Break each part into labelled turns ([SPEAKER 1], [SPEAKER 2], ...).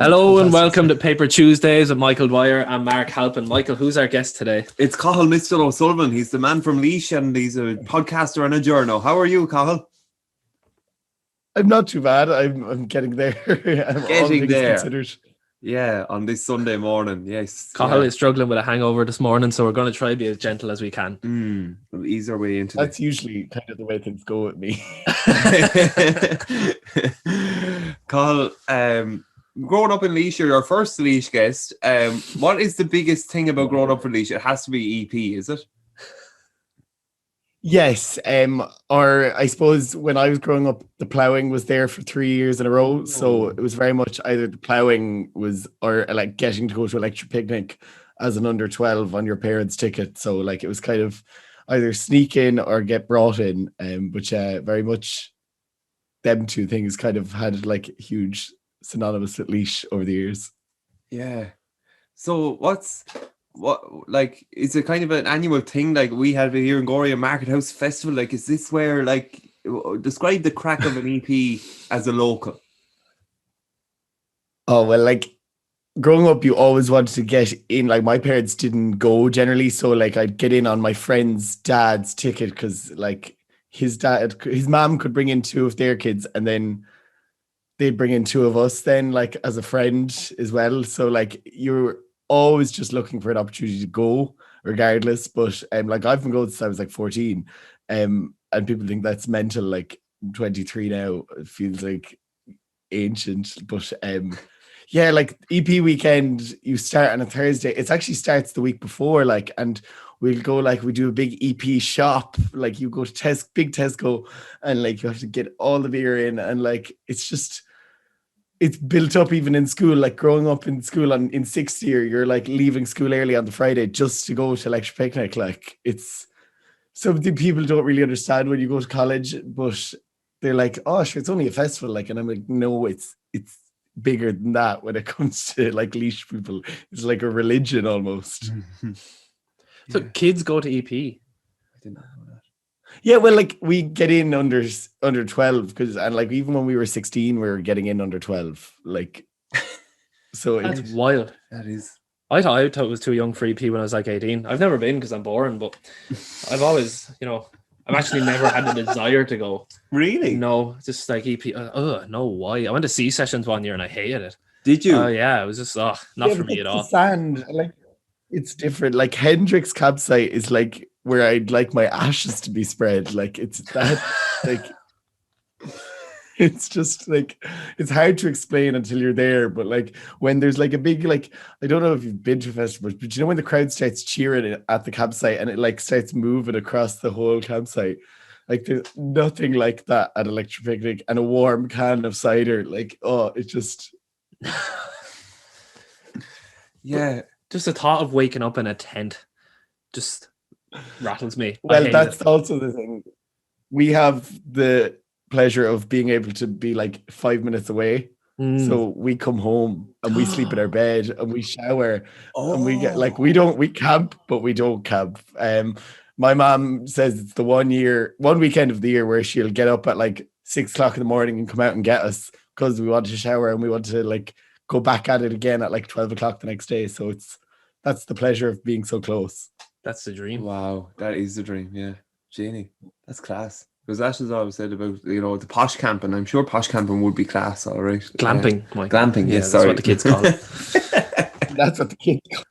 [SPEAKER 1] Hello and welcome to Paper Tuesdays with Michael Dwyer and Mark Halpin. Michael, who's our guest today?
[SPEAKER 2] It's Cathal Mista O'Sullivan. He's the man from Laois and he's a podcaster and a journo. How are you, Cathal?
[SPEAKER 3] I'm not too bad. I'm getting there. I'm
[SPEAKER 2] getting there.
[SPEAKER 3] Considered.
[SPEAKER 2] Yeah, on this Sunday morning. Yes.
[SPEAKER 1] Cathal is struggling with a hangover this morning, so we're going to try to be as gentle as we can.
[SPEAKER 2] We'll ease our way into
[SPEAKER 3] That's usually kind of the way things go with me.
[SPEAKER 2] Cathal, growing up in Laois, you're our first Laois guest. What is the biggest thing about growing up in Laois? It has to be EP, is it?
[SPEAKER 3] Yes, or I suppose when I was growing up, the ploughing was there for 3 years in a row. So it was very much either the ploughing was, or like getting to go to a lecture picnic as an under 12 on your parents' ticket. So like it was kind of either sneak in or get brought in. But very much them two things kind of had like huge synonymous with Laois over the years.
[SPEAKER 2] Yeah. So is it kind of an annual thing like we have here in Goria Market House Festival? Like, is this where, like, describe the crack of an EP as a local?
[SPEAKER 3] Oh, well, like growing up, you always wanted to get in. Like my parents didn't go generally. So like I'd get in on my friend's dad's ticket because like his mom could bring in two of their kids and then they'd bring in two of us then like as a friend as well. So like you're always just looking for an opportunity to go regardless. But like I've been going since I was like 14 and people think that's mental. Like I'm 23 now, it feels like ancient, but yeah, like EP weekend, you start on a Thursday. It actually starts the week before, like, and we'll go like we do a big EP shop. Like you go to big Tesco and like you have to get all the beer in and like it's built up even in school. Like growing up in school in sixth year, you're like leaving school early on the Friday just to go to lecture picnic. Like it's something people don't really understand when you go to college, but they're like, oh sure, it's only a festival. Like, and I'm like, no, it's bigger than that when it comes to like Laois people. It's like a religion almost.
[SPEAKER 1] So kids go to EP.
[SPEAKER 2] I didn't know that.
[SPEAKER 3] Yeah, well, like we get in under 12 because, and like even when we were 16, we were getting in under 12. Like, so
[SPEAKER 1] that's wild.
[SPEAKER 2] That is.
[SPEAKER 1] I thought it was too young for EP when I was like 18. I've never been because I'm boring, but I've always, I've actually never had the desire to go.
[SPEAKER 2] Really?
[SPEAKER 1] No, just like EP. No, why? I went to C sessions one year and I hated it.
[SPEAKER 2] Did you?
[SPEAKER 1] Yeah, it was just not for me at all.
[SPEAKER 3] Sand, like it's different. Like Hendrick's campsite is like where I'd like my ashes to be spread. Like it's that, like it's just like it's hard to explain until you're there. But like when there's like a big, like I don't know if you've been to festivals, but when the crowd starts cheering at the campsite and it like starts moving across the whole campsite, like there's nothing like that at a lecture picnic and a warm can of cider. Like, oh, it just
[SPEAKER 2] yeah.
[SPEAKER 1] Just the thought of waking up in a tent just rattles me.
[SPEAKER 3] Well, that's also the thing. We have the pleasure of being able to be like 5 minutes away. So we come home and we sleep in our bed and we shower and we get like we camp, but we don't camp. My mom says it's the one weekend of the year where she'll get up at like 6 o'clock in the morning and come out and get us because we want to shower and we want to like go back at it again at like 12 o'clock the next day. So that's the pleasure of being so close.
[SPEAKER 1] That's the dream.
[SPEAKER 2] Wow, that is the dream. Yeah, Janie, that's class. Because that's what I always said about the posh camping. I'm sure posh camping would be class, all right.
[SPEAKER 1] Glamping, Mike.
[SPEAKER 2] Glamping. Yes,
[SPEAKER 1] that's
[SPEAKER 2] sorry.
[SPEAKER 1] what the kids call it.
[SPEAKER 3] That's what the kids call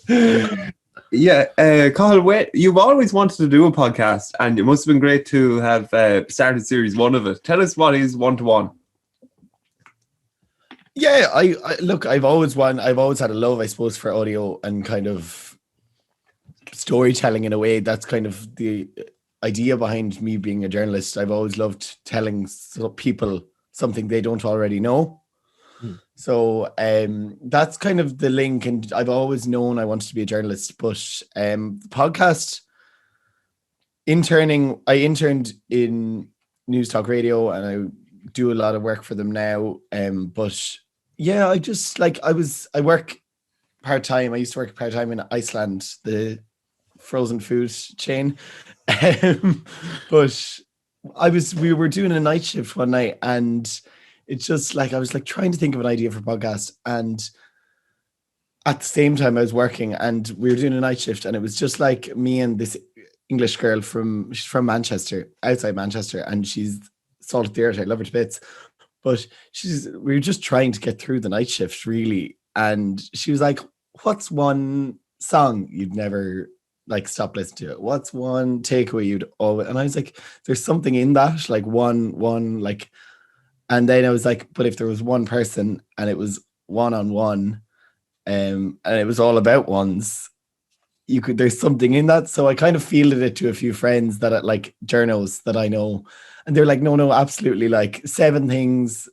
[SPEAKER 2] it. Yeah, Cathal, you've always wanted to do a podcast, and it must have been great to have started series 1 of it. Tell us what is 1-to-1.
[SPEAKER 3] Yeah, I look, I've always had a love, I suppose, for audio and kind of storytelling in a way. That's kind of the idea behind me being a journalist. I've always loved telling people something they don't already know. So that's kind of the link. And I've always known I wanted to be a journalist, but the podcast I interned in News Talk Radio and I do a lot of work for them now. But yeah, I work part-time. I used to work part-time in Iceland, the frozen food chain. But we were doing a night shift one night and it's just like I was like trying to think of an idea for a podcast, and at the same time I was working, and we were doing a night shift, and it was just like me and this English girl she's from Manchester, outside Manchester, and she's salt of the earth. I love her to bits, but we were just trying to get through the night shift really, and she was like, "What's one song you'd never like stop listening to? What's one takeaway you'd always?" And I was like, "There's something in that, like one like." And then I was like, "But if there was one person and it was one-on-one, and it was all about ones, there's something in that." So I kind of fielded it to a few friends that are like journos that I know, and they're like, no, absolutely, like 7 things,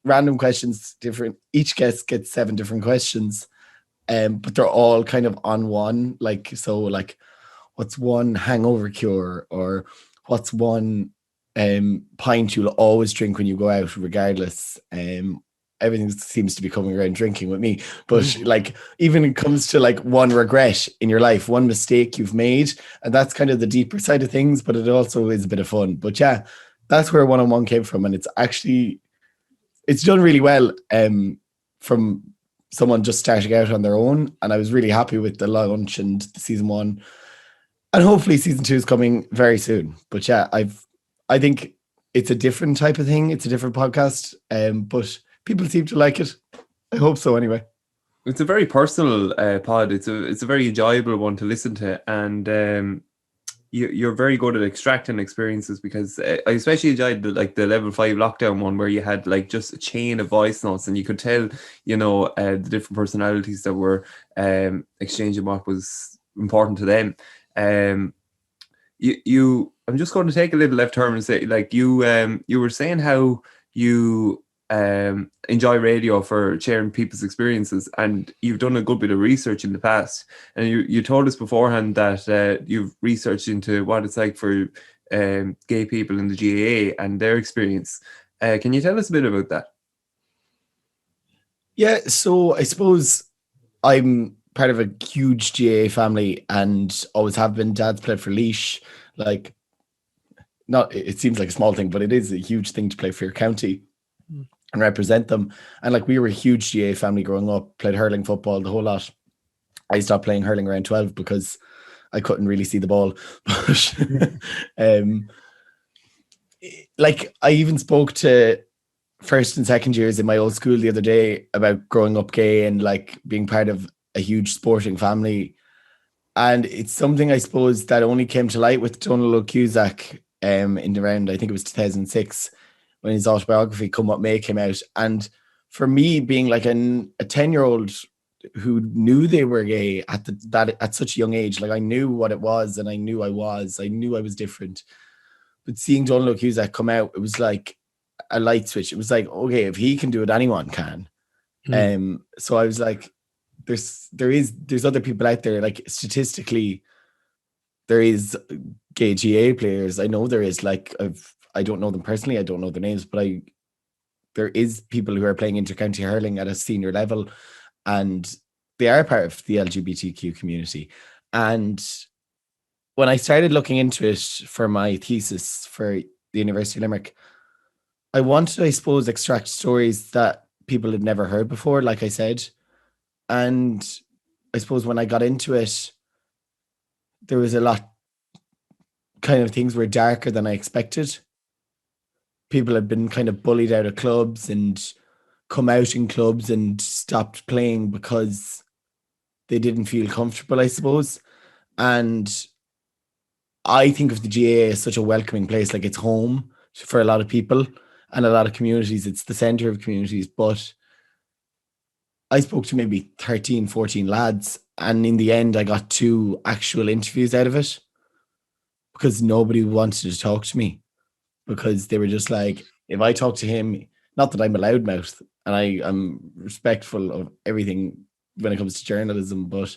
[SPEAKER 3] random questions, different. Each guest gets 7 different questions, but they're all kind of on one. Like, so like, what's one hangover cure, or what's one pint you'll always drink when you go out, regardless. Everything seems to be coming around drinking with me, but like, even it comes to like one regret in your life, one mistake you've made, and that's kind of the deeper side of things, but it also is a bit of fun. But yeah, that's where one-on-one came from, and it's done really well from someone just starting out on their own, and I was really happy with the launch and the season 1, and hopefully season 2 is coming very soon. But yeah, I think it's a different type of thing, it's a different podcast, but people seem to like it. I hope so anyway.
[SPEAKER 2] It's a very personal pod. It's a very enjoyable one to listen to, and you're very good at extracting experiences, because I especially enjoyed the level 5 lockdown one, where you had like just a chain of voice notes, and you could tell, the different personalities that were exchanging what was important to them. I'm just going to take a little left turn and say, like, you were saying how you enjoy radio for sharing people's experiences, and you've done a good bit of research in the past, and you told us beforehand that you've researched into what it's like for gay people in the GAA and their experience. Can you tell us a bit about that?
[SPEAKER 3] Yeah, so I suppose I'm part of a huge GAA family, and always have been. Dad's played for Laois. Like, not, it seems like a small thing, but it is a huge thing to play for your county and represent them. And like, we were a huge GAA family growing up, played hurling, football, the whole lot. I stopped playing hurling around 12 because I couldn't really see the ball. But like, I even spoke to first and second years in my old school the other day about growing up gay and like being part of a huge sporting family. And it's something, I suppose, that only came to light with Donald O'Cusack in around, I think it was 2006, when his autobiography Come What May came out. And for me, being like a 10-year-old who knew they were gay at such a young age, like, I knew what it was, and I knew I was different. But seeing Donald Cusack come out, it was like a light switch. It was like, okay, if he can do it, anyone can. So I was like, there's other people out there. Like, statistically, there is gay GA players. I know there is. Like, I don't know them personally. I don't know their names, but there is people who are playing inter-county hurling at a senior level, and they are part of the LGBTQ community. And when I started looking into it for my thesis for the University of Limerick, I wanted, I suppose, extract stories that people had never heard before, like I said. And I suppose when I got into it, there was a lot, kind of, things were darker than I expected. People had been kind of bullied out of clubs and come out in clubs and stopped playing because they didn't feel comfortable, I suppose. And I think of the GAA as such a welcoming place. Like, it's home for a lot of people and a lot of communities. It's the center of communities. But I spoke to maybe 13, 14 lads, and in the end, I got 2 actual interviews out of it because nobody wanted to talk to me, because they were just like, if I talk to him, not that I'm a loudmouth, and I'm respectful of everything when it comes to journalism, but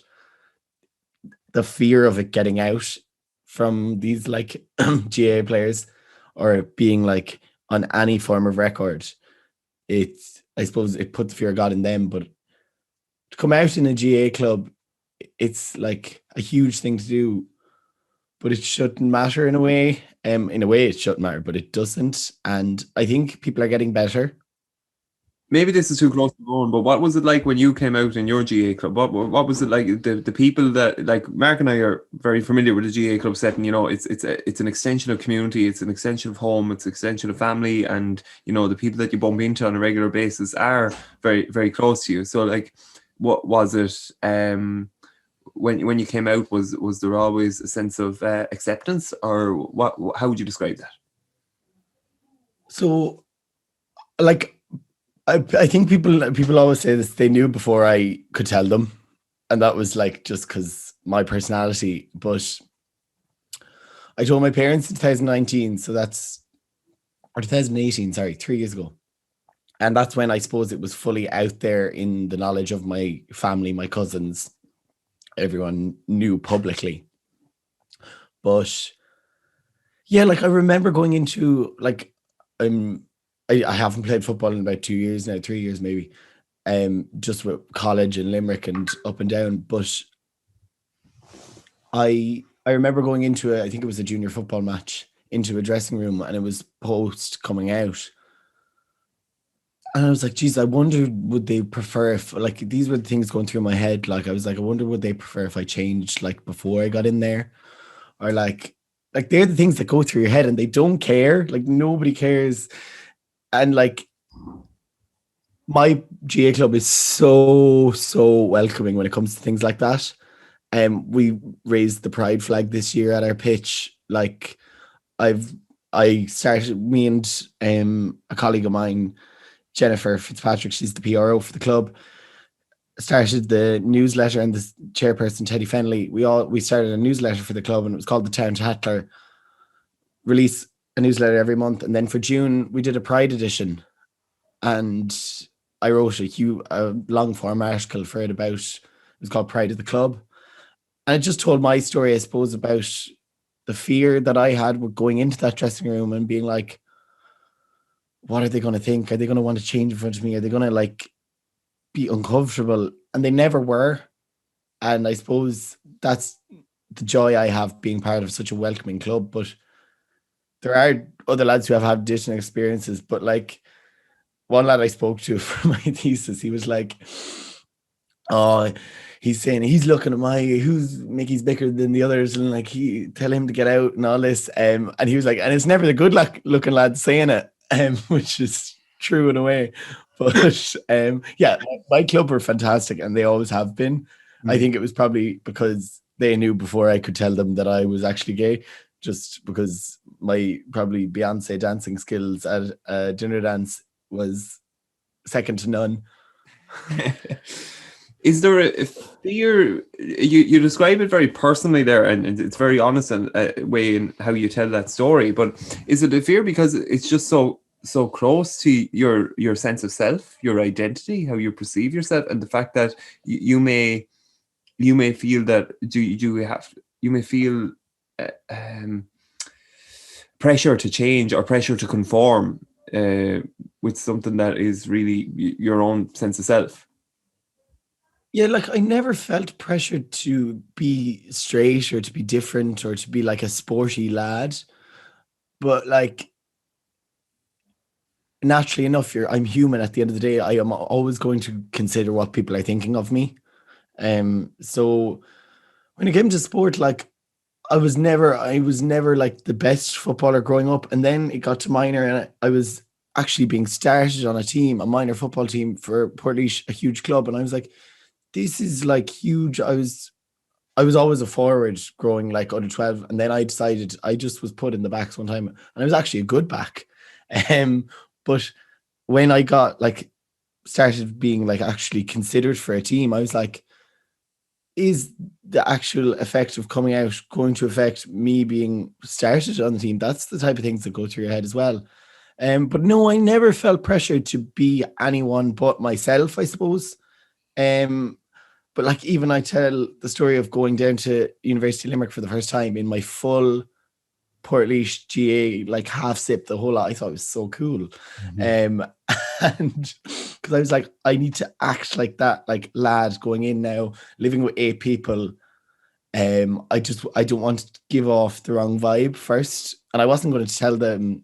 [SPEAKER 3] the fear of it getting out from these like GA players, or being like on any form of record, I suppose it put the fear of God in them. But to come out in a GA club, it's like a huge thing to do, but it shouldn't matter in a way. In a way it shouldn't matter, but it doesn't. And I think people are getting better.
[SPEAKER 2] maybe this is too close to home, but what was it like when you came out in your GA club? What was it like? The people that, like, Mark and I are very familiar with the GA club setting. You know, it's an extension of community, it's an extension of home, it's an extension of family, and you know the people that you bump into on a regular basis are very, very close to you. So, like, what was it? When you came out, was there always a sense of acceptance, or what? How would you describe that?
[SPEAKER 3] So, like, I think people always say this, they knew before I could tell them. And that was like just because my personality. But I told my parents in 2019, so that's, or 2018, sorry, 3 years ago. And that's when I suppose it was fully out there in the knowledge of my family, my cousins, everyone knew publicly. But yeah, like I remember going into, like, I haven't played football in about 2 years now, 3 years maybe, just with college and Limerick and up and down. But I remember going into I think it was a junior football match, into a dressing room, and it was post coming out. And I was like, geez, I wonder, would they prefer if, like, these were the things going through my head. Like, I was like, I wonder, would they prefer if I changed, like, before I got in there? Or like they're the things that go through your head, and they don't care. Like, nobody cares. And like, my GA club is so welcoming when it comes to things like that. We raised the pride flag this year at our pitch. Like, I started, me and a colleague of mine, Jennifer Fitzpatrick, she's the PRO for the club, started the newsletter, and the chairperson, Teddy Fenley, we started a newsletter for the club, and it was called the Town Tatler. Release a newsletter every month. And then for June, we did a Pride edition, and I wrote a long form article for it about, it was called Pride of the Club. And it just told my story, I suppose, about the fear that I had with going into that dressing room and being like, what are they going to think? Are they going to want to change in front of me? Are they going to, like, be uncomfortable? And they never were. And I suppose that's the joy I have being part of such a welcoming club. But there are other lads who have had different experiences. But like, one lad I spoke to for my thesis, he was like, oh, he's saying he's looking at who's Mickey's bigger than the others, and like, he tell him to get out and all this. And he was like, and it's never the good looking lad saying it, which is true in a way. But yeah, my club were fantastic, and they always have been. I think it was probably because they knew before I could tell them that I was actually gay, just because my probably Beyonce dancing skills at a dinner dance was second to none.
[SPEAKER 2] Is there a fear? You describe it very personally there, and it's very honest and way in how you tell that story. But is it a fear because it's just so close to your sense of self, your identity, how you perceive yourself, and the fact that you may feel that you may feel pressure to change or pressure to conform with something that is really your own sense of self?
[SPEAKER 3] Yeah, like, I never felt pressured to be straight or to be different or to be like a sporty lad. But like, naturally enough, I'm human at the end of the day. I am always going to consider what people are thinking of me. So when it came to sport, like, I was never like the best footballer growing up. And then it got to minor, and I was actually being started on a minor football team for Portlaoise, a huge club. And I was like, this is like huge. I was always a forward growing, like, under 12. And then I decided, I just was put in the backs one time, and I was actually a good back. But when I got, like, started being, like, actually considered for a team, I was like, is the actual effect of coming out going to affect me being started on the team? That's the type of things that go through your head as well. But no, I never felt pressured to be anyone but myself, I suppose. But like, even I tell the story of going down to University of Limerick for the first time in my full Portlaoise GA, like, half sip, the whole lot. I thought it was so cool. And because I was like, I need to act like that, like, lad going in now, living with 8 people. I don't want to give off the wrong vibe first. And I wasn't going to tell them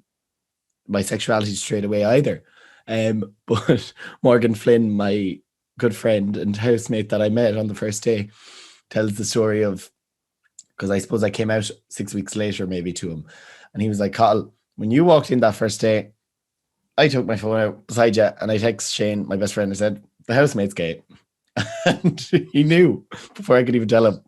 [SPEAKER 3] my sexuality straight away either. But Morgan Flynn, my good friend and housemate that I met on the first day, tells the story of, because I suppose I came out 6 weeks later maybe to him, and he was like, Cathal, when you walked in that first day, I took my phone out beside you and I texted Shane, my best friend, and said, the housemate's gay. And he knew before I could even tell him.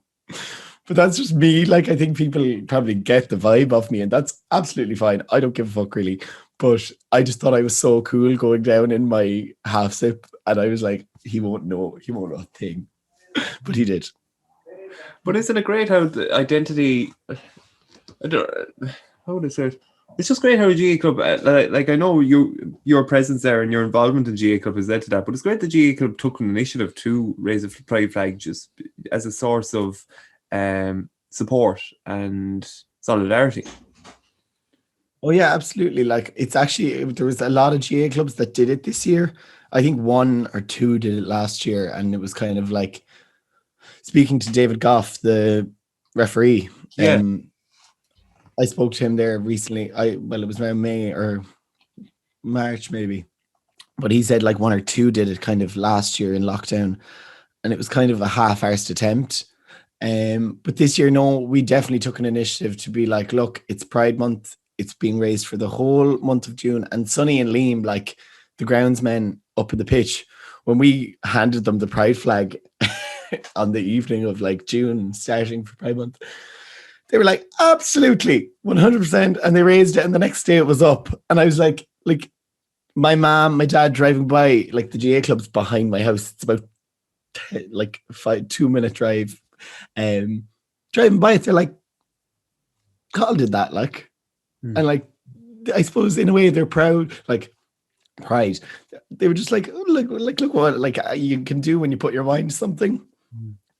[SPEAKER 3] But that's just me. Like, I think people probably get the vibe of me, and that's absolutely fine. I don't give a fuck, really. But I just thought I was so cool going down in my half sip, and I was like, he won't know a thing. But he did.
[SPEAKER 2] But isn't it great how the identity? How would I say it? It's just great how a GA Club, like I know your presence there and your involvement in GA Club has led to that, but it's great that GA Club took an initiative to raise a pride flag just as a source of support and solidarity.
[SPEAKER 3] Oh yeah, absolutely. Like, it's actually, there was a lot of GA clubs that did it this year. I think 1 or 2 did it last year, and it was kind of like, speaking to David Goff, the referee.
[SPEAKER 2] Yeah.
[SPEAKER 3] I spoke to him there recently. It was around May or March maybe, but he said like 1 or 2 did it kind of last year in lockdown, and it was kind of a half-arsed attempt. But this year, no, we definitely took an initiative to be like, look, it's Pride Month. It's being raised for the whole month of June. And Sonny and Liam, like the groundsmen up in the pitch, when we handed them the Pride flag on the evening of like June, starting for Pride Month, they were like, absolutely, 100%. And they raised it, and the next day it was up. And I was like my mom, my dad driving by, like the GA club's behind my house. It's about like 2-minute drive. Driving by it, they're like, Cathal did that, like. And like, I suppose in a way they're proud, like pride. They were just like, oh, look what like you can do when you put your mind to something.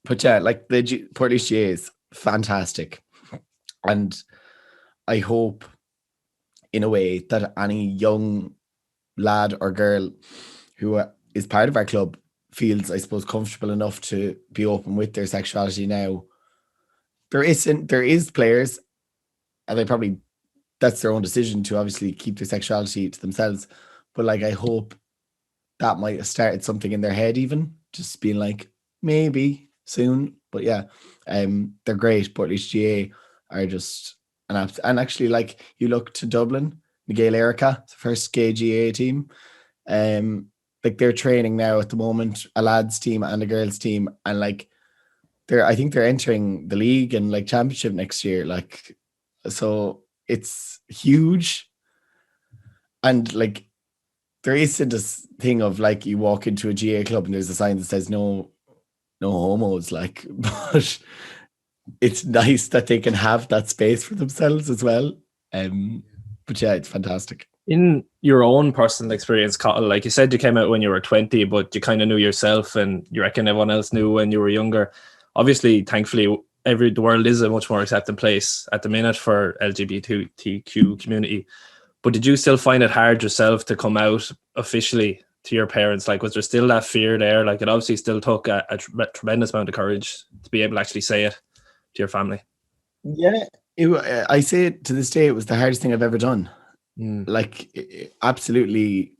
[SPEAKER 3] But yeah, like the Portlaoise GA is fantastic. And I hope in a way that any young lad or girl who is part of our club feels, I suppose, comfortable enough to be open with their sexuality now. There is players, and that's their own decision to obviously keep their sexuality to themselves. But like, I hope that might have started something in their head, even just being like, maybe soon. But yeah, they're great. Portlaoise GA are just an app. And actually, like, you look to Dublin, Miguel Erica, the first gay GA team. Like, they're training now at the moment, a lads team and a girls team, and like I think they're entering the league and like championship next year. Like, so it's huge. And like, there isn't this thing of like you walk into a GA club and there's a sign that says no homos, like, but it's nice that they can have that space for themselves as well. But yeah, it's fantastic.
[SPEAKER 1] In your own personal experience, Cathal, like you said, you came out when you were 20, but you kind of knew yourself, and you reckon everyone else knew when you were younger. Obviously, thankfully, the world is a much more accepting place at the minute for LGBTQ community. But did you still find it hard yourself to come out officially to your parents? Like, was there still that fear there? Like, it obviously still took a tremendous amount of courage to be able to actually say it to your family.
[SPEAKER 3] Yeah, I say it to this day, it was the hardest thing I've ever done. Like, absolutely.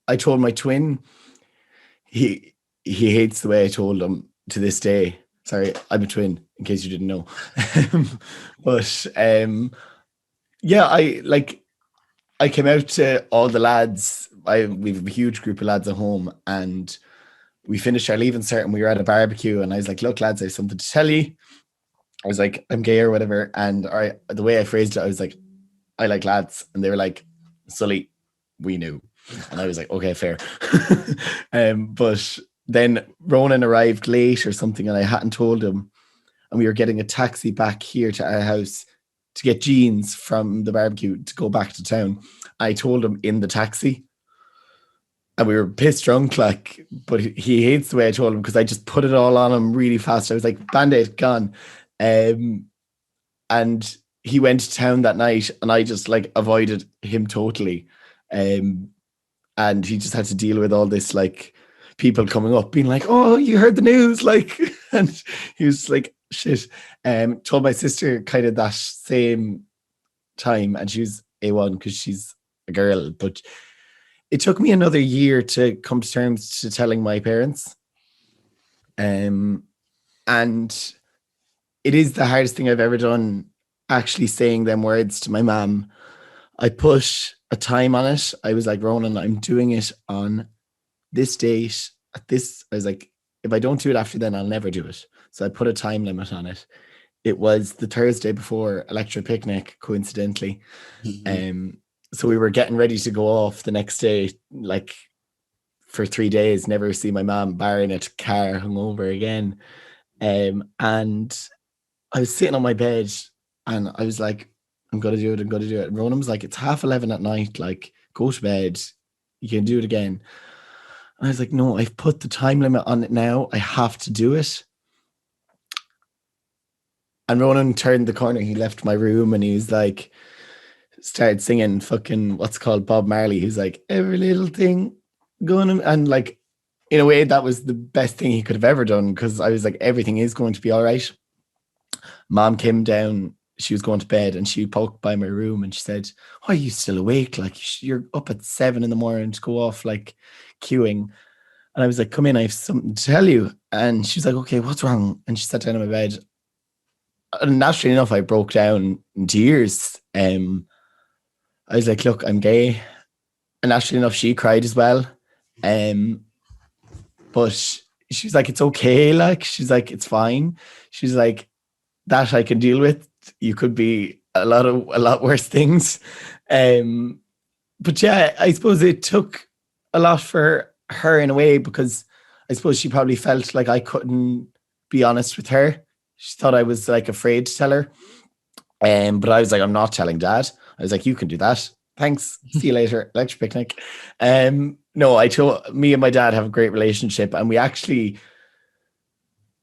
[SPEAKER 3] I told my twin, he hates the way I told him to this day. Sorry, I'm a twin, in case you didn't know. But yeah, I came out to all the lads. We have a huge group of lads at home, and we finished our leaving cert and we were at a barbecue, and I was like, look lads, I have something to tell you. I was like, I'm gay or whatever. And the way I phrased it, I was like, I like lads. And they were like, Sully, we knew. And I was like, okay, fair. But then Ronan arrived late or something, and I hadn't told him. And we were getting a taxi back here to our house to get jeans from the barbecue to go back to town. I told him in the taxi. And we were pissed drunk, like, but he hates the way I told him because I just put it all on him really fast. I was like, Band-Aid, gone. And he went to town that night, and I just like avoided him totally. And he just had to deal with all this, like, people coming up being like, oh, you heard the news, like, and he was like, shit. Told my sister kind of that same time, and she was A1 because she's a girl, but it took me another year to come to terms to telling my parents. And it is the hardest thing I've ever done, actually saying them words to my mom. I put a time on it. I was like, Ronan, I'm doing it on this date at this. I was like, if I don't do it after then, I'll never do it. So I put a time limit on it. It was the Thursday before Electric Picnic, coincidentally. So we were getting ready to go off the next day, like for 3 days, never see my mom, barring a car hungover again. And I was sitting on my bed and I was like, I'm going to do it. And Ronan was like, it's 11:30 at night. Like, go to bed. You can do it again. And I was like, no, I've put the time limit on it now. I have to do it. And Ronan turned the corner. He left my room and he was like, started singing fucking what's called Bob Marley. He's like, every little thing going on. And like, in a way, that was the best thing he could have ever done, because I was like, everything is going to be all right. Mom came down. She was going to bed and she poked by my room and she said, why are you still awake? Like, you're up at 7 a.m. to go off like queuing. And I was like, come in, I have something to tell you. And she's like, okay, what's wrong? And she sat down on my bed. And naturally enough, I broke down in tears. I was like, look, I'm gay. And naturally enough, she cried as well. But she's like, it's okay. Like, she's like, it's fine. She's like, that I can deal with. You could be a lot worse things. But yeah, I suppose it took a lot for her in a way, because I suppose she probably felt like I couldn't be honest with her. She thought I was like afraid to tell her. But I was like, I'm not telling Dad. I was like, you can do that. Thanks. See you later. Electric Picnic. No, me and my dad have a great relationship, and we actually,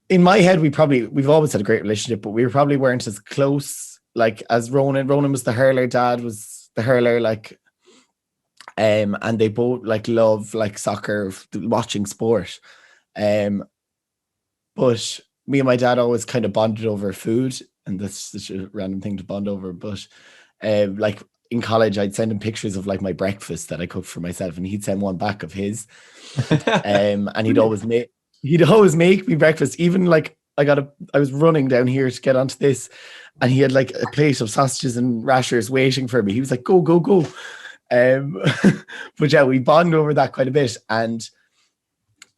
[SPEAKER 3] in my head, we've always had a great relationship, but we probably weren't as close, like, as Ronan. Ronan was the hurler, Dad was the hurler, like, and they both like love like soccer, watching sport. But me and my dad always kind of bonded over food, and that's such a random thing to bond over. But like in college, I'd send him pictures of like my breakfast that I cooked for myself, and he'd send one back of his. And he'd always make me breakfast. Even like I was running down here to get onto this, and he had like a plate of sausages and rashers waiting for me. He was like, go, go, go. But yeah, we bond over that quite a bit. And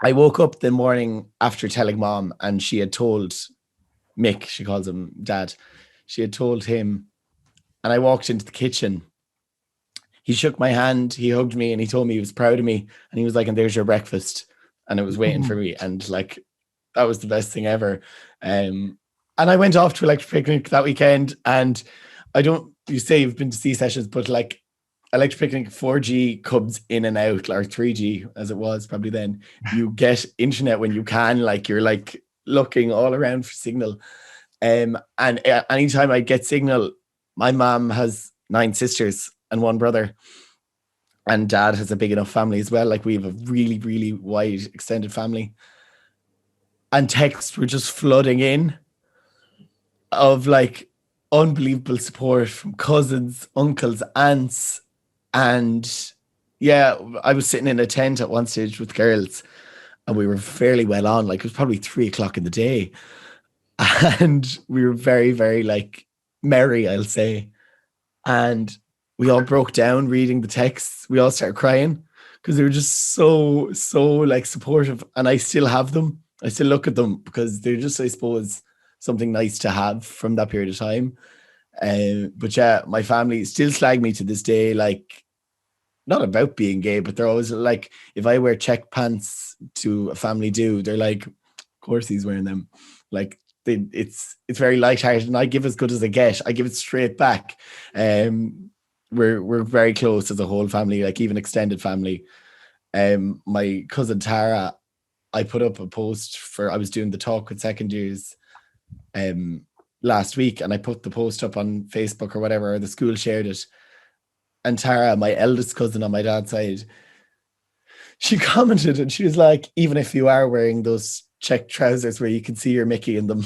[SPEAKER 3] I woke up the morning after telling Mom, and she had told Mick, she calls him Dad, she had told him, and I walked into the kitchen. He shook my hand, he hugged me, and he told me he was proud of me. And he was like, and there's your breakfast. And it was waiting for me. And like, that was the best thing ever. And I went off to Electric Picnic that weekend. And you say you've been to C sessions, but like Electric Picnic 4G comes in and out, or 3G as it was probably then. You get internet when you can, like you're like looking all around for signal. And anytime I get signal, my mom has 9 sisters and 1 brother. And Dad has a big enough family as well. Like, we have a really, really wide extended family. And texts were just flooding in of like unbelievable support from cousins, uncles, aunts. And yeah, I was sitting in a tent at one stage with girls, and we were fairly well on. Like, it was probably 3:00 in the day. And we were very, very like merry, I'll say. And we all broke down reading the texts. We all started crying because they were just so like supportive. And I still have them. I still look at them because they're just, I suppose, something nice to have from that period of time. But yeah, my family still slag me to this day, like, not about being gay, but they're always like, if I wear check pants to a family do, they're like, of course he's wearing them. Like, it's very lighthearted, and I give as good as I get. I give it straight back. We're very close as a whole family, like even extended family. My cousin Tara, I put up a post I was doing the talk with second years last week, and I put the post up on Facebook or whatever, or the school shared it. And Tara, my eldest cousin on my dad's side, she commented, and she was like, even if you are wearing those check trousers where you can see your Mickey in them.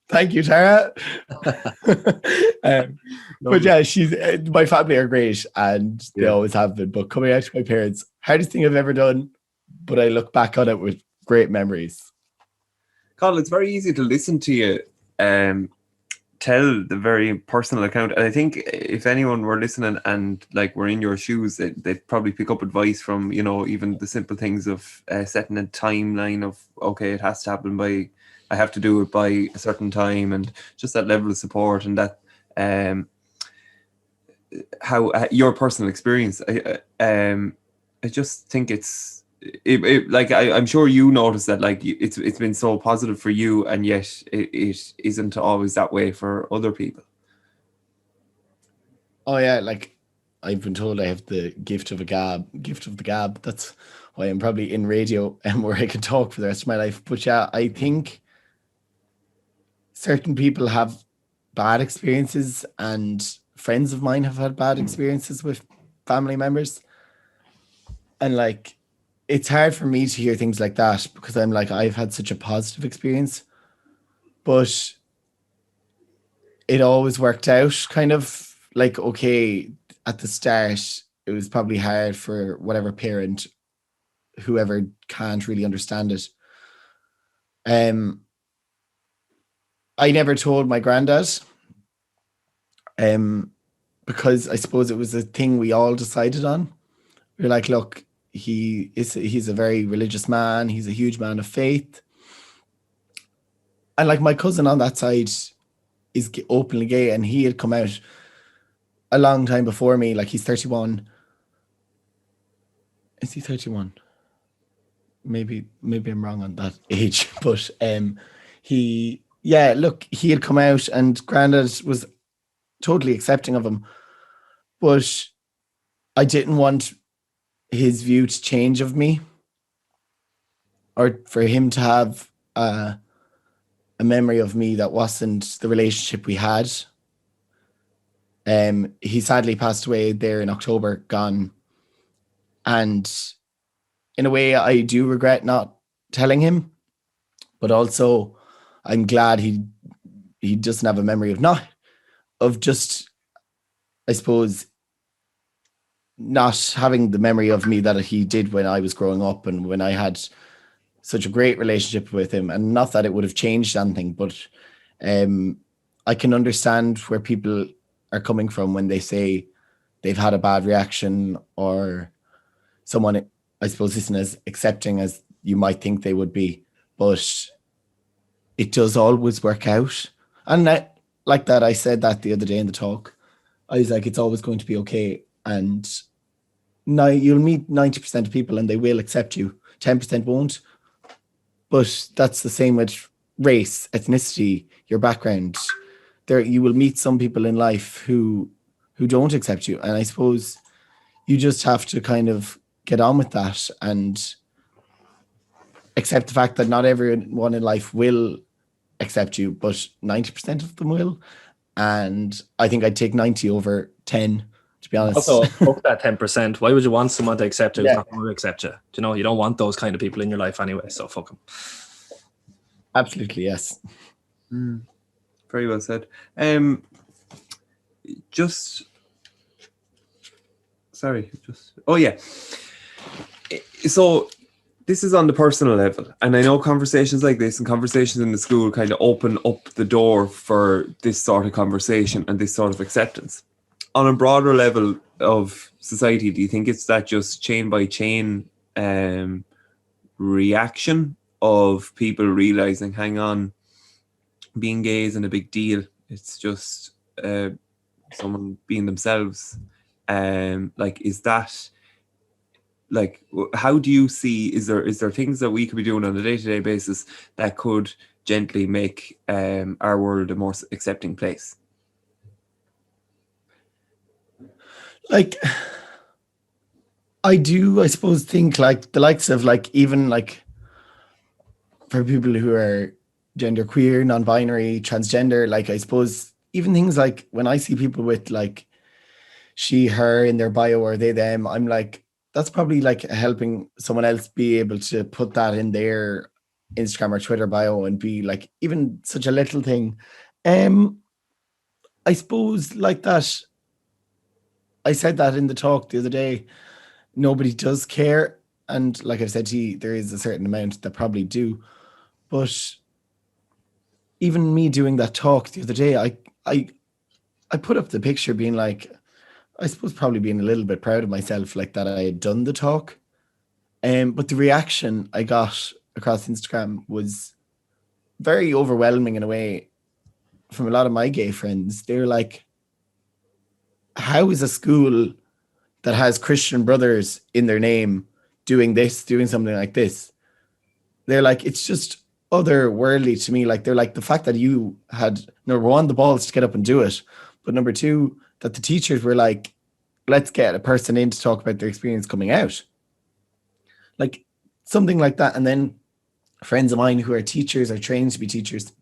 [SPEAKER 3] Thank you, Tara. But yeah, she's my family are great, and they always have been. But coming out to my parents, hardest thing I've ever done, but I look back on it with great memories.
[SPEAKER 2] Cathal, it's very easy to listen to you tell the very personal account, and I think if anyone were listening and like were in your shoes, they'd probably pick up advice from, you know, even the simple things of setting a timeline of, okay, it has to happen by, I have to do it by a certain time, and just that level of support, and that how your personal experience. I just think it's like I'm sure you notice that like it's been so positive for you, and yet it isn't always that way for other people.
[SPEAKER 3] Oh yeah, like I've been told I have the gift of the gab. That's why I'm probably in radio and where I can talk for the rest of my life. But yeah, I think certain people have bad experiences, and friends of mine have had bad experiences with family members. And like, it's hard for me to hear things like that because I'm like, I've had such a positive experience, but it always worked out kind of like, okay, at the start, it was probably hard for whatever parent, whoever can't really understand it. I never told my granddad, because I suppose it was a thing we all decided on. We're like, look, he's a very religious man. He's a huge man of faith. And like my cousin on that side is openly gay, and he had come out a long time before me. Like he's 31. Is he 31? Maybe I'm wrong on that age, but he had come out, and Grandad was totally accepting of him. But I didn't want his view to change of me, or for him to have a memory of me that wasn't the relationship we had. He sadly passed away there in October, gone. And in a way, I do regret not telling him, but also I'm glad he doesn't have a memory of just, I suppose, not having the memory of me that he did when I was growing up and when I had such a great relationship with him. And not that it would have changed anything, but I can understand where people are coming from when they say they've had a bad reaction, or someone, I suppose, isn't as accepting as you might think they would be, but it does always work out. And like that, I said that the other day in the talk. I was like, it's always going to be okay. And now you'll meet 90% of people and they will accept you. 10% won't. But that's the same with race, ethnicity, your background. There, you will meet some people in life who don't accept you. And I suppose you just have to kind of get on with that and accept the fact that not everyone in life will accept you, but 90% of them will. And I think I'd take 90 over 10, to be honest.
[SPEAKER 1] Also, fuck that 10%. Why would you want someone to accept you who's not going to accept you? Do you know, you don't want those kind of people in your life anyway, so fuck them.
[SPEAKER 3] Absolutely, yes.
[SPEAKER 2] Very well said. So this is on the personal level, and I know conversations like this and conversations in the school kind of open up the door for this sort of conversation and this sort of acceptance. On a broader level of society, do you think it's that just chain by chain reaction of people realizing, hang on, being gay isn't a big deal, it's just someone being themselves? Like, is that, like, how do you see, is there things that we could be doing on a day-to-day basis that could gently make our world a more accepting place?
[SPEAKER 3] Like, I do, I suppose, think like the likes of, like, even like for people who are genderqueer, non-binary, transgender, like, I suppose even things like when I see people with like she, her in their bio, or they, them, I'm like, that's probably like helping someone else be able to put that in their Instagram or Twitter bio and be like, even such a little thing. I suppose like that, I said that in the talk the other day, nobody does care. And like I've said to you, there is a certain amount that probably do. But even me doing that talk the other day, I put up the picture being like, I suppose probably being a little bit proud of myself, like that I had done the talk. But the reaction I got across Instagram was very overwhelming in a way from a lot of my gay friends. They're like, how is a school that has Christian brothers in their name doing something like this? They're like, it's just otherworldly to me. Like, they're like, the fact that you had, number one, the balls to get up and do it, but number two, that the teachers were like, let's get a person in to talk about their experience coming out. Like, something like that. And then friends of mine who are teachers or trained to be teachers,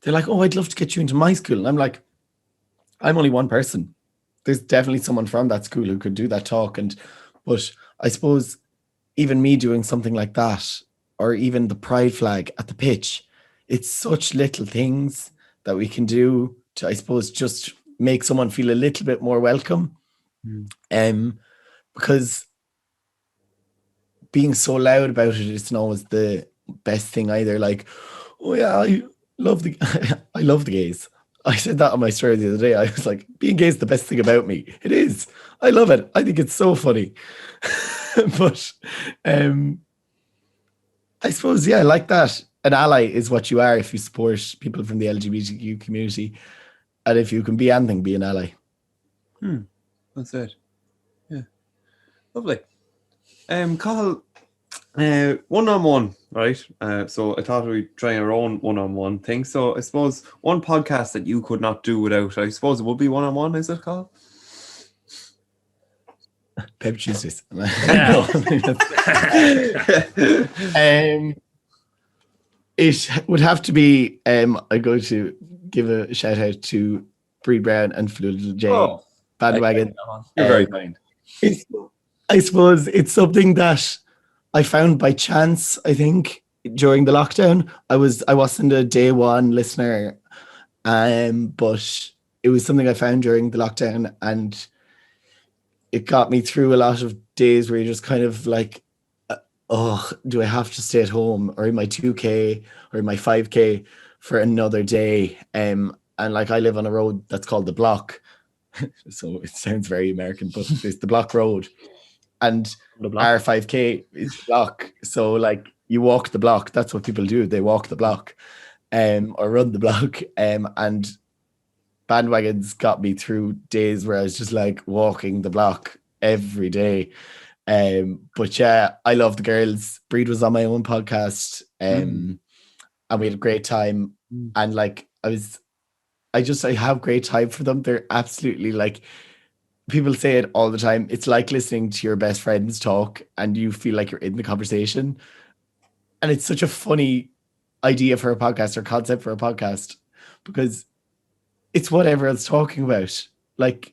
[SPEAKER 3] they're like, oh, I'd love to get you into my school. And I'm like, I'm only one person. There's definitely someone from that school who could do that talk. But I suppose even me doing something like that, or even the pride flag at the pitch, it's such little things that we can do to, I suppose, just make someone feel a little bit more welcome. Because being so loud about it isn't always the best thing either. Like, oh yeah, I love the gays. I said that on my story the other day. I was like, being gay is the best thing about me. It is. I love it. I think it's so funny. But I suppose, yeah, like that. An ally is what you are if you support people from the LGBTQ community. And if you can be anything, be an ally.
[SPEAKER 2] That's it. Yeah. Lovely. Cathal, one-on-one, right? So I thought we'd try our own one-on-one thing. So I suppose one podcast that you could not do without, I suppose it would be one-on-one, is it, Cathal?
[SPEAKER 3] Pepper Tuesdays. It would have to be, I go to give a shout out to Breed Brown and Fludel J. Bandwagon.
[SPEAKER 2] You're very kind.
[SPEAKER 3] I suppose it's something that I found by chance, I think, during the lockdown. I wasn't a day one listener, but it was something I found during the lockdown, and it got me through a lot of days where you're just kind of like, oh, do I have to stay at home or in my 2K or in my 5K for another day? And like, I live on a road that's called the Block. So it sounds very American, but it's the Block Road. And our 5K is the block. So like, you walk the block. That's what people do. They walk the block or run the block. And Bandwagons got me through days where I was just like walking the block every day. But yeah, I love the girls. Breed was on my own podcast, and we had a great time. And like, I have great time for them. They're absolutely like, people say it all the time. It's like listening to your best friends talk and you feel like you're in the conversation. And it's such a funny idea for a podcast or concept for a podcast, because it's what everyone's talking about. Like,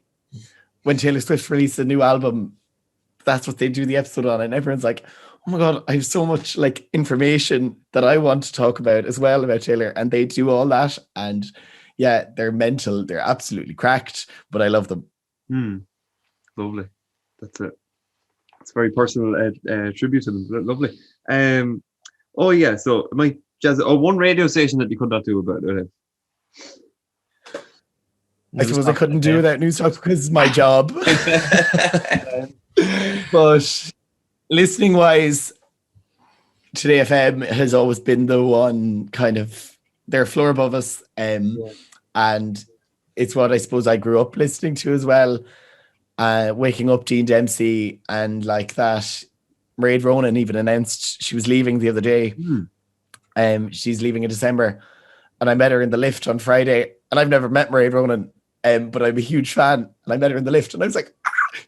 [SPEAKER 3] when Taylor Swift released a new album, that's what they do the episode on, and everyone's like, oh my god, I have so much like information that I want to talk about as well about Taylor, and they do all that. And yeah, they're mental, they're absolutely cracked, but I love them.
[SPEAKER 2] Lovely. That's it. It's very personal tribute to them. Lovely. Oh yeah, so my jazz. Oh, one radio station that you could not do about it.
[SPEAKER 3] I suppose I couldn't do without News Talk because it's my job. But listening wise, Today FM has always been the one kind of, they're a floor above us. And it's what I suppose I grew up listening to as well. Waking Up Dean Dempsey and like that. Mairead Ronan even announced she was leaving the other day. She's leaving in December. And I met her in the lift on Friday. And I've never met Mairead Ronan, but I'm a huge fan. And I met her in the lift and I was like,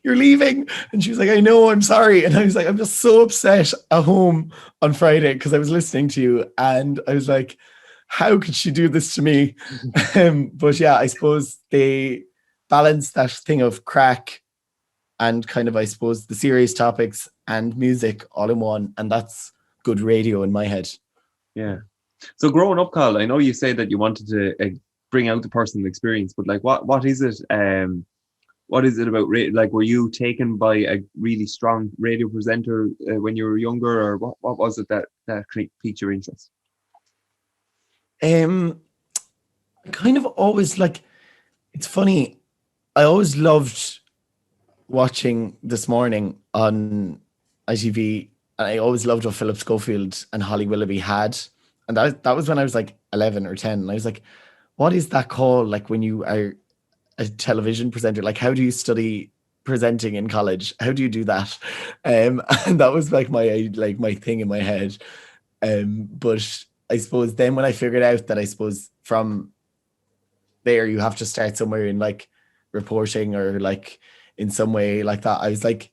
[SPEAKER 3] you're leaving? And she was like, I know, I'm sorry. And I was like, I'm just so upset at home on Friday because I was listening to you. And I was like, how could she do this to me? But yeah, I suppose they balance that thing of crack and kind of, I suppose, the serious topics and music all in one. And that's good radio in my head.
[SPEAKER 2] Yeah. So growing up, Carl, I know you say that you wanted to bring out the personal experience, but like, what is it? What is it about? Like, were you taken by a really strong radio presenter when you were younger, or what was it that piqued your interest?
[SPEAKER 3] Kind of always like, it's funny. I always loved watching This Morning on ITV, and I always loved what Philip Schofield and Holly Willoughby had. And that was when I was like 11 or 10. And I was like, what is that called? Like when you are a television presenter, like how do you study presenting in college? How do you do that? And that was like my thing in my head. But I suppose then when I figured out that I suppose from there you have to start somewhere in like reporting or like in some way like that, I was like,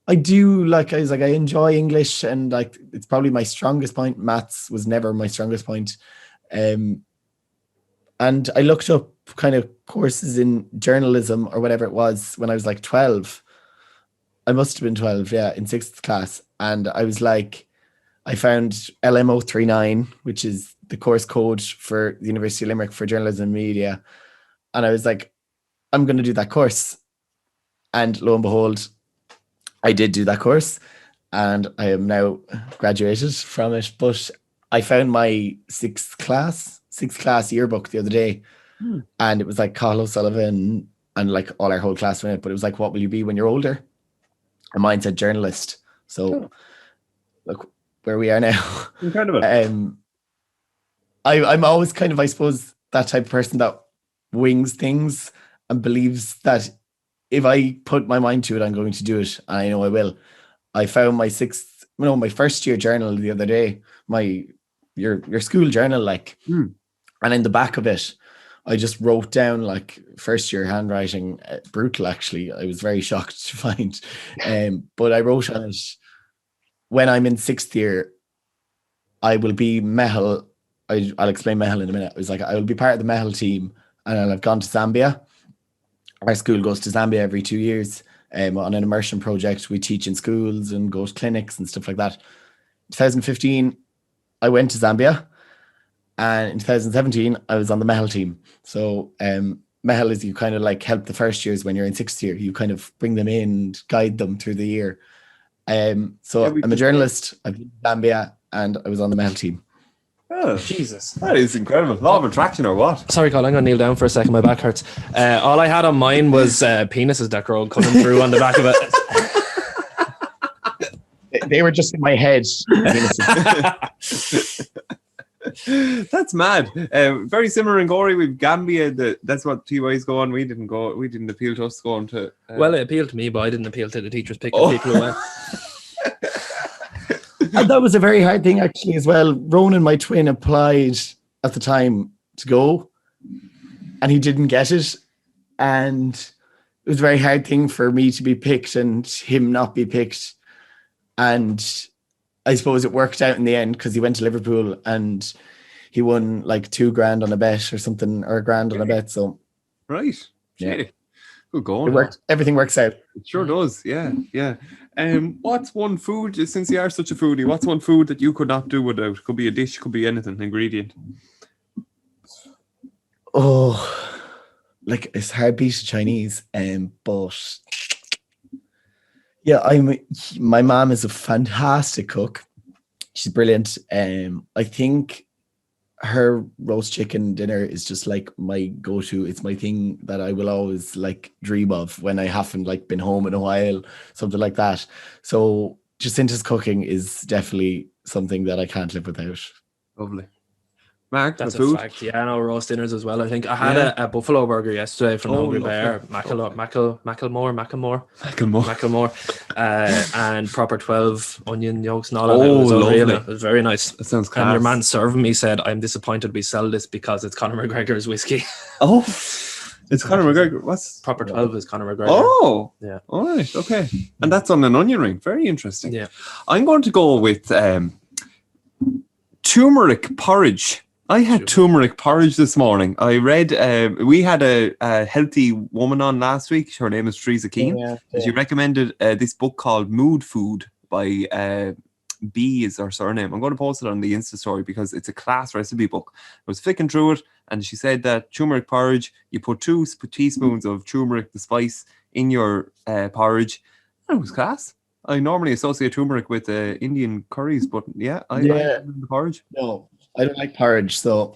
[SPEAKER 3] I enjoy English, and like it's probably my strongest point. Maths was never my strongest point. And I looked up kind of courses in journalism or whatever it was when I was like 12. I must have been 12, yeah, in 6th class. And I was like, I found LMO39, which is the course code for the University of Limerick for journalism and media. And I was like, I'm going to do that course. And lo and behold, I did do that course, and I am now graduated from it. But I found my sixth class yearbook the other day, and it was like Cathal O'Sullivan and like all our whole class in it. But it was like, what will you be when you're older? And mine said journalist. So look where we are now.
[SPEAKER 2] Incredible.
[SPEAKER 3] I'm always kind of, I suppose, that type of person that wings things and believes that if I put my mind to it, I'm going to do it. And I know I will. I found my first year journal the other day, your school journal, like, and in the back of it, I just wrote down like first year handwriting, brutal actually. I was very shocked to find, but I wrote on it, when I'm in 6th year, I will be Mehel. I'll explain Mehel in a minute. I was like, I will be part of the Mehel team, and I'll have gone to Zambia. Our school goes to Zambia every 2 years on an immersion project. We teach in schools and go to clinics and stuff like that. In 2015, I went to Zambia, and in 2017, I was on the Mehel team. So Mehel is, you kind of like help the first years when you're in 6th year. You kind of bring them in and guide them through the year. So I'm a journalist. I've been to Zambia, and I was on the Mehel team.
[SPEAKER 2] Oh,
[SPEAKER 1] Jesus.
[SPEAKER 2] that is incredible. Law of attraction or what?
[SPEAKER 1] Sorry, Colin, I'm going to kneel down for a second. My back hurts. All I had on mine was penises that grow coming through on the back of
[SPEAKER 3] it. They were just in my head.
[SPEAKER 2] That's mad. Very similar in Gorey. We've Gambia. That's what TYs go on. We didn't go. We didn't appeal to us going to.
[SPEAKER 1] Well, it appealed to me, but I didn't appeal to the teachers picking people away.
[SPEAKER 3] And that was a very hard thing actually as well. Ronan, my twin, applied at the time to go, and he didn't get it. And it was a very hard thing for me to be picked and him not be picked. And I suppose it worked out in the end because he went to Liverpool and he won like $2,000 on a bet or something, or $1,000 on a bet. So
[SPEAKER 2] right, yeah, good going.
[SPEAKER 3] It worked. Everything works out.
[SPEAKER 2] It sure does. Yeah, yeah. What's one food, since you are such a foodie, what's one food that you could not do without? Could be a dish, could be anything, ingredient.
[SPEAKER 3] Oh, like it's hard beat Chinese, but yeah, my mom is a fantastic cook. She's brilliant. I think her roast chicken dinner is just like my go-to. It's my thing that I will always like dream of when I haven't like been home in a while, something like that. So Jacinta's cooking is definitely something that I can't live without.
[SPEAKER 2] Lovely. Mark,
[SPEAKER 1] that's
[SPEAKER 2] the food?
[SPEAKER 1] A fact. Yeah, no, roast dinners as well. I think I had a buffalo burger yesterday from Hungry Bear, Macklemore, and proper 12 onion yolks and all that. It was unreal. It was very nice.
[SPEAKER 2] That sounds class.
[SPEAKER 1] And your man serving me said, "I'm disappointed we sell this because it's Conor McGregor's whiskey."
[SPEAKER 2] Oh, it's Conor McGregor. What's
[SPEAKER 1] proper 12 is Conor McGregor.
[SPEAKER 2] Oh,
[SPEAKER 1] yeah.
[SPEAKER 2] All right, okay. And that's on an onion ring. Very interesting.
[SPEAKER 1] Yeah,
[SPEAKER 2] I'm going to go with turmeric porridge. I had turmeric porridge this morning. I read, we had a healthy woman on last week. Her name is Teresa Keane. She recommended this book called Mood Food by B is her surname. I'm going to post it on the Insta story because it's a class recipe book. I was flicking through it, and she said that turmeric porridge, you put 2 teaspoons of turmeric, the spice, in your porridge. And it was class. I normally associate turmeric with Indian curries, but yeah, I the porridge.
[SPEAKER 3] No, I don't like porridge, so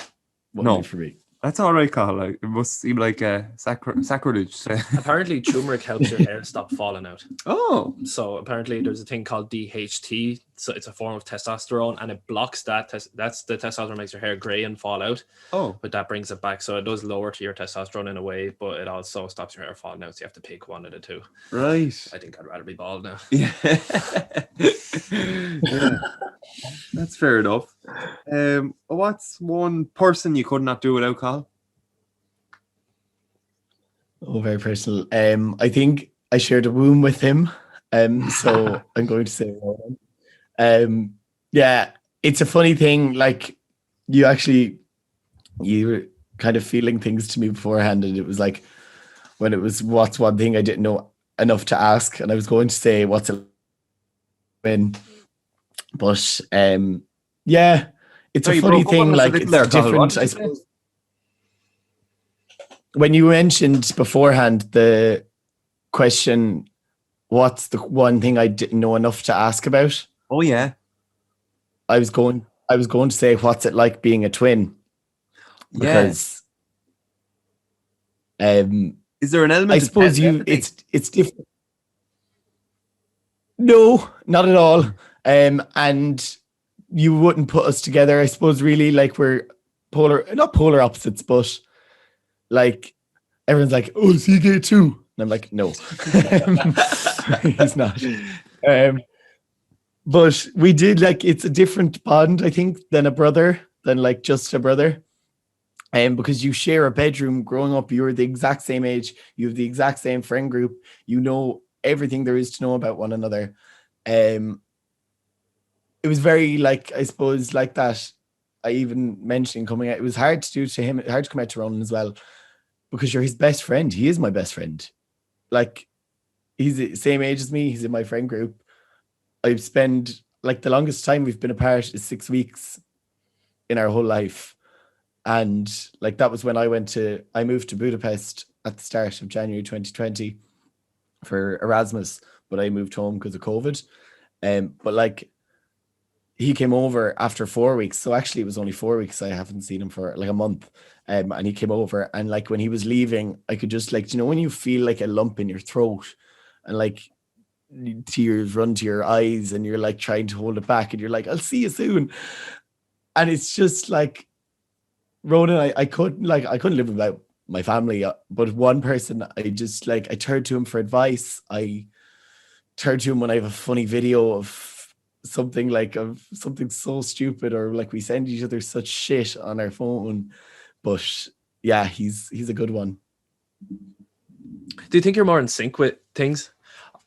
[SPEAKER 2] No.
[SPEAKER 3] for me.
[SPEAKER 2] That's all right, Cathal. Like, it must seem like sacrilege.
[SPEAKER 1] Apparently, turmeric helps your hair stop falling out.
[SPEAKER 2] Oh,
[SPEAKER 1] So apparently, there's a thing called DHT. So it's a form of testosterone, and it blocks that. That's the testosterone makes your hair grey and fall out.
[SPEAKER 2] oh,
[SPEAKER 1] But that brings it back. So it does lower to your testosterone in a way, but it also stops your hair falling out. So you have to pick one of the two.
[SPEAKER 2] right.
[SPEAKER 1] I think I'd rather be bald now.
[SPEAKER 2] Yeah. Yeah. That's fair enough. What's one person you could not do without, Cathal?
[SPEAKER 3] Oh, very personal. I think I shared a room with him. So I'm going to say Ronan. Yeah, it's a funny thing. Like you were kind of feeling things to me beforehand, and it was like when it was what's one thing I didn't know enough to ask, and I was going to say what's a win, but yeah, it's a funny thing. Like it's different, I suppose. When you mentioned beforehand the question, what's the one thing I didn't know enough to ask about?
[SPEAKER 2] Oh yeah,
[SPEAKER 3] I was going to say, what's it like being a twin? Because
[SPEAKER 2] is there an element?
[SPEAKER 3] I suppose it's different. No, not at all. And you wouldn't put us together. I suppose really like we're not polar opposites, but like everyone's like, oh, is he gay too? And I'm like, no, he's not. But we did it's a different bond, I think, than like just a brother. Because you share a bedroom. Growing up, you're the exact same age. You have the exact same friend group. You know everything there is to know about one another. It was very I suppose like that. I even mentioned coming out. It was hard to do to him. Hard to come out to Ronan as well, because you're his best friend. He is my best friend. Like he's the same age as me. He's in my friend group. I've spent the longest time we've been apart is 6 weeks in our whole life. And that was when I moved to Budapest at the start of January 2020 for Erasmus, but I moved home because of COVID. But he came over after 4 weeks. So actually it was only 4 weeks. I haven't seen him for a month. And he came over, and when he was leaving, I could just when you feel a lump in your throat and tears run to your eyes and you're trying to hold it back and you're like, I'll see you soon. And it's just Ronan, I couldn't live without my family, but one person I just I turned to him for advice. I turned to him when I have a funny video of something of something so stupid, or we send each other such shit on our phone. But yeah, he's a good one.
[SPEAKER 1] Do you think you're more in sync with things?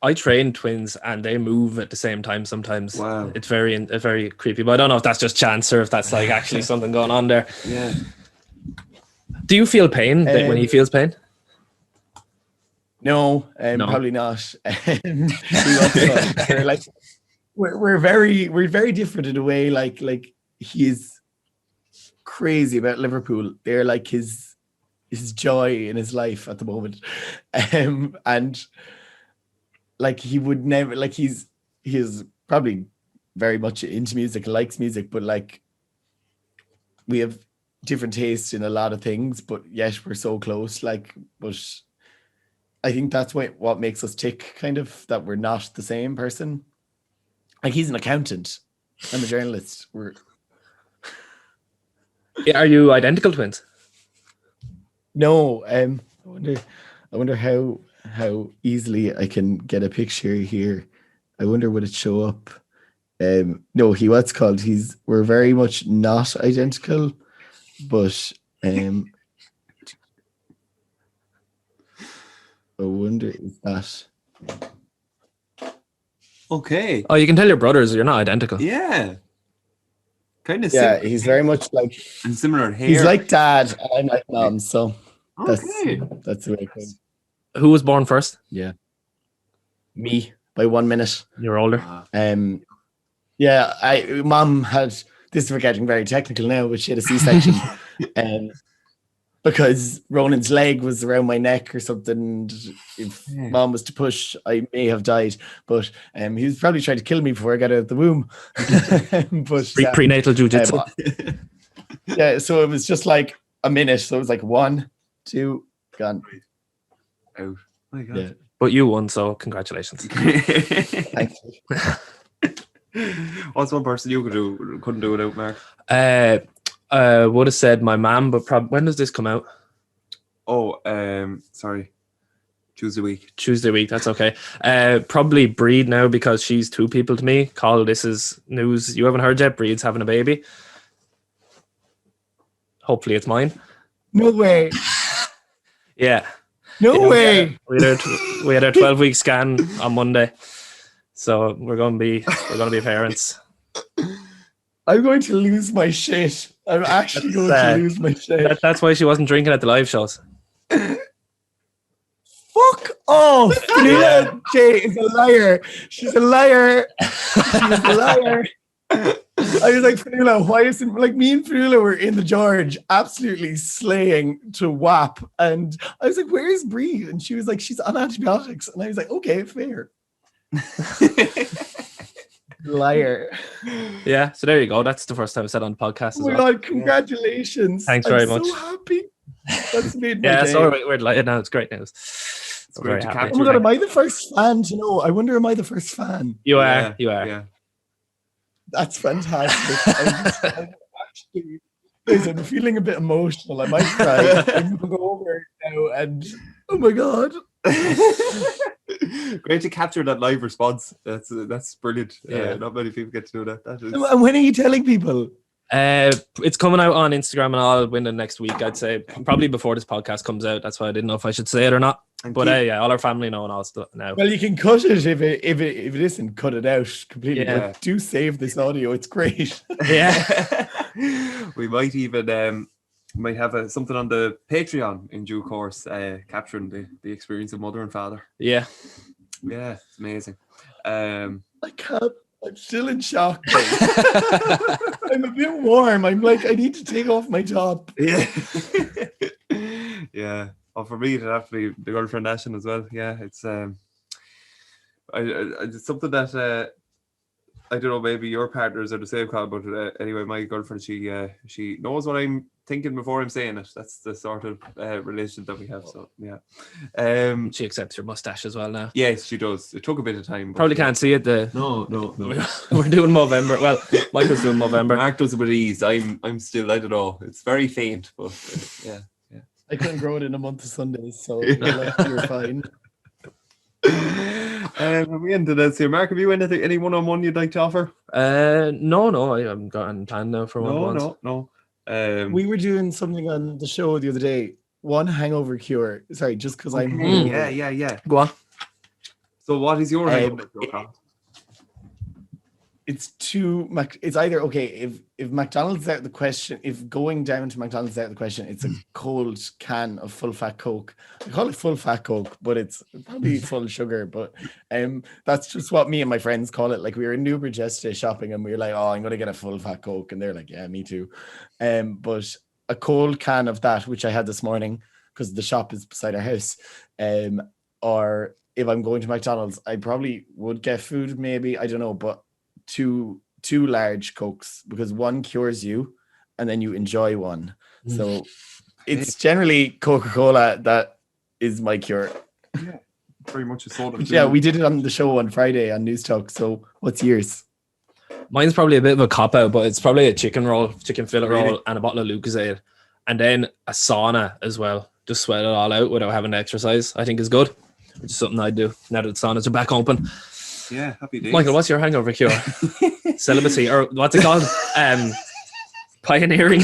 [SPEAKER 1] I train twins and they move at the same time sometimes.
[SPEAKER 2] Wow.
[SPEAKER 1] It's very creepy, but I don't know if that's just chance or if that's actually something going on there.
[SPEAKER 2] Yeah.
[SPEAKER 1] Do you feel pain when he feels pain?
[SPEAKER 3] No,
[SPEAKER 1] No.
[SPEAKER 3] Probably not. We're very different in a way. He is crazy about Liverpool. They're his joy in his life at the moment. And he would never he is probably very much into music, likes music, but we have different tastes in a lot of things, but yet we're so close. But I think that's what makes us tick, kind of, that we're not the same person. He's an accountant. I'm a journalist.
[SPEAKER 1] Are you identical twins?
[SPEAKER 3] No. I wonder how easily I can get a picture here. I wonder would it show up. No, we're very much not identical, but I wonder is that
[SPEAKER 2] okay.
[SPEAKER 1] Oh, you can tell your brothers you're not identical.
[SPEAKER 2] Yeah. Kind of
[SPEAKER 3] yeah, he's very much
[SPEAKER 2] and similar hair.
[SPEAKER 3] he's like dad and I'm like mom, so
[SPEAKER 2] Okay.
[SPEAKER 3] that's the way it goes.
[SPEAKER 1] Who was born first?
[SPEAKER 3] Yeah. Me by 1 minute.
[SPEAKER 1] You're older.
[SPEAKER 3] Yeah, Mom had this. We're getting very technical now, but she had a C-section, because Ronan's leg was around my neck or something. And if Mom was to push, I may have died. But he was probably trying to kill me before I got out of the womb. But
[SPEAKER 1] Prenatal jujitsu.
[SPEAKER 3] Yeah, so it was just like a minute. So it was like 1, 2, gone.
[SPEAKER 2] Out. My God.
[SPEAKER 3] Yeah.
[SPEAKER 1] But you won, so congratulations.
[SPEAKER 3] Thanks.
[SPEAKER 2] What's one person you couldn't do without, Mark?
[SPEAKER 1] Would have said my mum, but when does this come out?
[SPEAKER 2] Oh, sorry. Tuesday week.
[SPEAKER 1] That's okay. Probably Breed now, because she's 2 people to me. Carl, this is news you haven't heard yet. Breed's having a baby. Hopefully it's mine.
[SPEAKER 3] No way.
[SPEAKER 1] Yeah.
[SPEAKER 3] No way.
[SPEAKER 1] We had our 12-week scan on Monday. So we're gonna be parents.
[SPEAKER 3] I'm going to lose my shit. I'm actually going to lose my shit.
[SPEAKER 1] That's why she wasn't drinking at the live shows.
[SPEAKER 3] Fuck off. Fanula J is a liar. She's a liar. She's a liar. I was like, Fanula, why isn't, like, me and Fanula were in the George absolutely slaying to WAP, and I was like, where's Bree? And she was like, she's on antibiotics. And I was like, okay, fair. Liar.
[SPEAKER 1] Yeah, so there you go. That's the first time I said on the podcast as
[SPEAKER 3] Oh my
[SPEAKER 1] well.
[SPEAKER 3] God, congratulations.
[SPEAKER 1] Thanks very much.
[SPEAKER 3] I'm so happy. That's made my
[SPEAKER 1] Yeah,
[SPEAKER 3] day.
[SPEAKER 1] so we're delighted now. It's great news.
[SPEAKER 2] It's
[SPEAKER 1] Very
[SPEAKER 2] great to
[SPEAKER 1] happy.
[SPEAKER 2] capture.
[SPEAKER 3] Oh my God, am I the first fan to know? I wonder, am I the first fan?
[SPEAKER 1] You are.
[SPEAKER 2] Yeah.
[SPEAKER 3] That's fantastic. I'm actually, guys, I'm feeling a bit emotional. I might cry. I'm gonna go over now and oh my God.
[SPEAKER 2] Great to capture that live response. That's brilliant.
[SPEAKER 1] Yeah.
[SPEAKER 2] Not many people get to do that. That is.
[SPEAKER 3] And when are you telling people?
[SPEAKER 1] It's coming out on Instagram and I'll win it next week, I'd say. Probably before this podcast comes out. That's why I didn't know if I should say it or not.
[SPEAKER 2] And
[SPEAKER 1] But yeah, all our family know and all stuff now.
[SPEAKER 3] Well, you can cut it if it isn't. Cut it out completely.
[SPEAKER 1] Yeah.
[SPEAKER 3] But do save this audio. It's great.
[SPEAKER 1] Yeah.
[SPEAKER 2] We might even might have something on the Patreon in due course, capturing the experience of mother and father.
[SPEAKER 1] Yeah.
[SPEAKER 2] Yeah, it's amazing.
[SPEAKER 3] I can't. I'm still in shock. I'm a bit warm. I'm like, I need to take off my top.
[SPEAKER 2] Yeah. Yeah. Well, for me, it'd have to be the girlfriend Ashen as well. Yeah, it's it's something that I don't know. Maybe your partners are the same, Carl, but anyway, my girlfriend, she knows what I'm thinking before I'm saying it. That's the sort of relation that we have. So yeah.
[SPEAKER 1] She accepts your mustache as well now.
[SPEAKER 2] Yes, she does. It took a bit of time. But
[SPEAKER 1] Probably can't see it.
[SPEAKER 2] No.
[SPEAKER 1] We're doing Movember. Well, Michael's doing Movember.
[SPEAKER 2] Mark does it with ease. I'm still, I don't know. It's very faint, but yeah.
[SPEAKER 3] I couldn't grow it in a month of Sundays, so you're fine.
[SPEAKER 2] Have we ended this here? Mark, have you any one-on-one you'd like to offer?
[SPEAKER 1] No, I haven't got any plan now for one.
[SPEAKER 2] No.
[SPEAKER 3] We were doing something on the show the other day. One hangover cure. Sorry, just because I'm.
[SPEAKER 2] Yeah.
[SPEAKER 1] Go on.
[SPEAKER 2] So, what is your hangover cure, Carl?
[SPEAKER 3] It's it's either okay if McDonald's is out of the question, if going down to McDonald's is out of the question, it's a cold can of full fat Coke. I call it full fat Coke, but it's probably full sugar. But that's just what me and my friends call it. Like, we were in Newbridge yesterday shopping and we were like, oh, I'm gonna get a full fat Coke, and they're like, yeah, me too. But a cold can of that, which I had this morning because the shop is beside our house. Or if I'm going to McDonald's, I probably would get food, maybe, I don't know, but two large Cokes, because one cures you and then you enjoy one. So it's generally Coca-Cola that is my cure.
[SPEAKER 2] Yeah, very much a soda.
[SPEAKER 3] Yeah, we did it on the show on Friday on News Talk. So what's yours?
[SPEAKER 1] Mine's probably a bit of a cop-out, but it's probably a chicken fillet roll and a bottle of Lucozade. And then a sauna as well. Just sweat it all out without having to exercise, I think is good. Which is something I do now that the saunas are back open.
[SPEAKER 2] Yeah, happy days.
[SPEAKER 1] Michael, what's your hangover cure? Celibacy, or what's it called? Pioneering.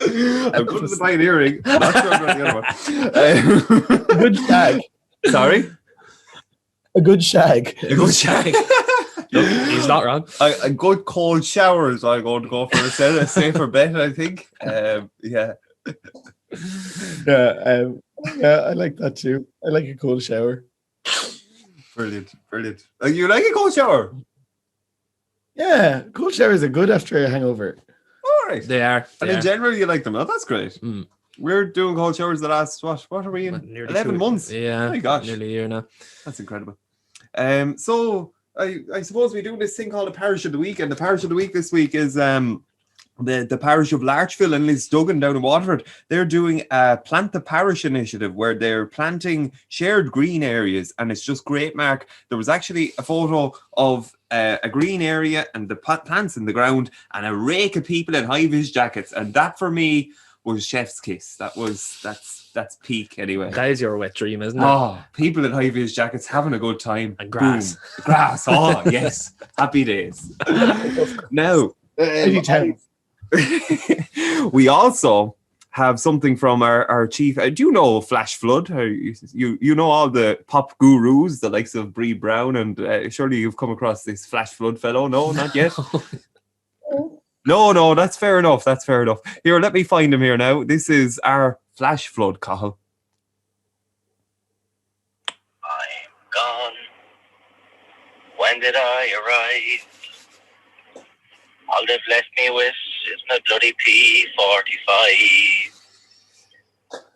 [SPEAKER 2] I'm going to the pioneering. I'm not sure about the other one.
[SPEAKER 3] A good shag.
[SPEAKER 2] Sorry?
[SPEAKER 3] A good shag.
[SPEAKER 1] A good shag. Look, he's not wrong.
[SPEAKER 2] A good cold shower is what I'm going to go for. A safer bet, I think. Yeah.
[SPEAKER 3] Yeah, I like that too. I like a cold shower.
[SPEAKER 2] Brilliant. You like a cold shower?
[SPEAKER 3] Yeah, cold showers are good after a hangover.
[SPEAKER 2] All right.
[SPEAKER 1] They are.
[SPEAKER 2] And in general, you like them. Oh, that's great.
[SPEAKER 1] Mm.
[SPEAKER 2] We're doing cold showers the last, what are we in?
[SPEAKER 1] Nearly
[SPEAKER 2] 11 months.
[SPEAKER 1] Yeah.
[SPEAKER 2] Oh my gosh.
[SPEAKER 1] Nearly a year now.
[SPEAKER 2] That's incredible. So I suppose we do this thing called the parish of the week, and the parish of the week this week is the parish of Larchville and Lisduggan down in Waterford. They're doing a Plant the Parish initiative where they're planting shared green areas, and it's just great, Mark. There was actually a photo of a green area and the plants in the ground and a rake of people in high-vis jackets, and that for me was chef's kiss. That's peak anyway.
[SPEAKER 1] That is your wet dream, isn't it?
[SPEAKER 2] Oh, people in high-vis jackets having a good time.
[SPEAKER 1] And grass.
[SPEAKER 2] Boom. Grass. Oh, yes. Happy days. Now,
[SPEAKER 3] Anytime.
[SPEAKER 2] we also have something from our chief. Do you know Flash Flood? You know all the pop gurus, the likes of Bree Brown, and surely you've come across this Flash Flood fellow. No, not yet. No, that's fair enough. Here, let me find him here now. This is our Flash Flood, Cathal.
[SPEAKER 4] I'm gone. When did I arrive? All they've left me with is my bloody P45.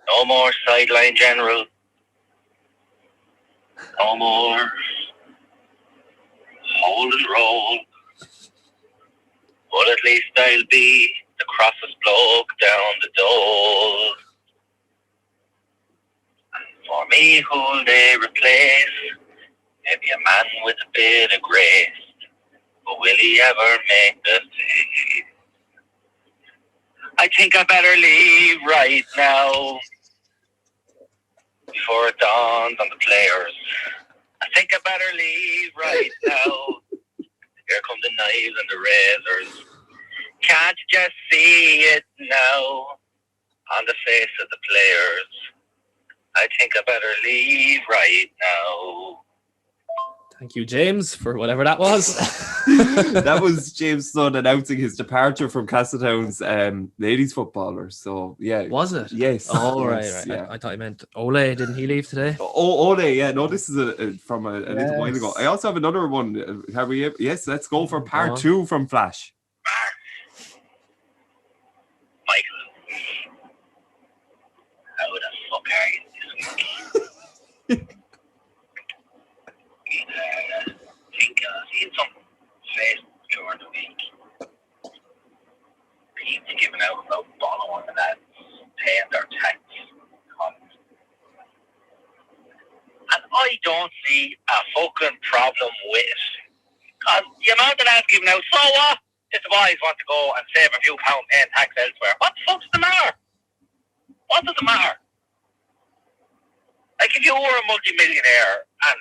[SPEAKER 4] No more sideline general. No more hold and roll. But at least I'll be the crossest bloke down the dole. And for me, who'll they replace? Maybe a man with a bit of grace. But will he ever make the team? I think I better leave right now before it dawns on the players. I think I better leave right now. Here come the knives and the razors. Can't you just see it now on the face of the players? I think I better leave right now.
[SPEAKER 1] Thank you, James, for whatever that was.
[SPEAKER 2] That was James Sunn announcing his departure from Castletown's ladies footballer. So yeah,
[SPEAKER 1] Was it?
[SPEAKER 2] yes.
[SPEAKER 1] Oh,
[SPEAKER 2] yes,
[SPEAKER 1] right.
[SPEAKER 2] Yeah.
[SPEAKER 1] I thought you meant Ole. Didn't he leave today?
[SPEAKER 2] Oh, Ole, yeah. No, this is from a little while ago. I also have another one. Have we? Yes, let's go for part 2 from Flash.
[SPEAKER 4] Michael, how the fuck are you this week? Think seen some Facebook during the week. People giving out about Bono and that paying their tax. And I don't see a fucking problem with it. Because the amount of lads giving out, so what? If the boys want to go and save a few pounds paying tax elsewhere, what the fuck's the matter? What does it matter? Like if you were a multi-millionaire and